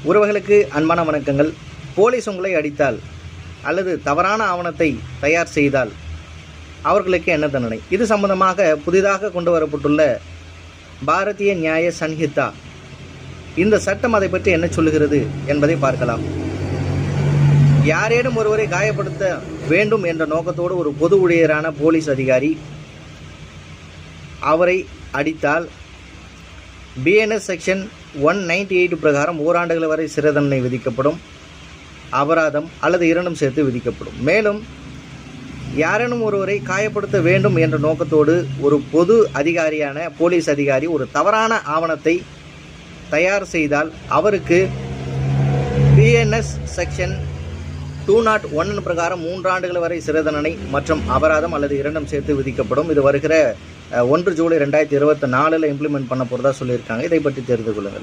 உறவுகளுக்கு அன்பான வணக்கங்கள். போலீஸ் உங்களை அடித்தால் அல்லது தவறான ஆவணத்தை தயார் செய்தால் அவர்களுக்கு என்ன தண்டனை? இது சம்பந்தமாக புதிதாக கொண்டு வரப்பட்டுள்ள பாரதிய நியாய சன்ஹிதா இந்த சட்டம் அதை பற்றி என்ன சொல்லுகிறது என்பதை பார்க்கலாம். யாரேனும் ஒருவரை காயப்படுத்த வேண்டும் என்ற நோக்கத்தோடு ஒரு பொது ஊழியரான போலீஸ் அதிகாரி அவரை அடித்தால் BNS செக்ஷன் 198 பிரகாரம் ஓராண்டுகள் வரை சிறை தண்டனை விதிக்கப்படும், அபராதம் அல்லது இரண்டும் சேர்த்து விதிக்கப்படும். மேலும் யாரேனும் ஒருவரை காயப்படுத்த வேண்டும் என்ற நோக்கத்தோடு ஒரு பொது அதிகாரியான போலீஸ் அதிகாரி ஒரு தவறான ஆவணத்தை தயார் செய்தால் அவருக்கு BNS செக்ஷன் 201 பிரகாரம் 3 ஆண்டுகள் வரை சிறை தண்டனை மற்றும் அபராதம் அல்லது இரண்டும் சேர்த்து விதிக்கப்படும். இது வருகிற 1 ஜூலை 2024 இம்ப்ளிமெண்ட் பண்ண போகிறதா சொல்லியிருக்காங்க. இதை பற்றி தெரிந்து கொள்ளுங்கள்.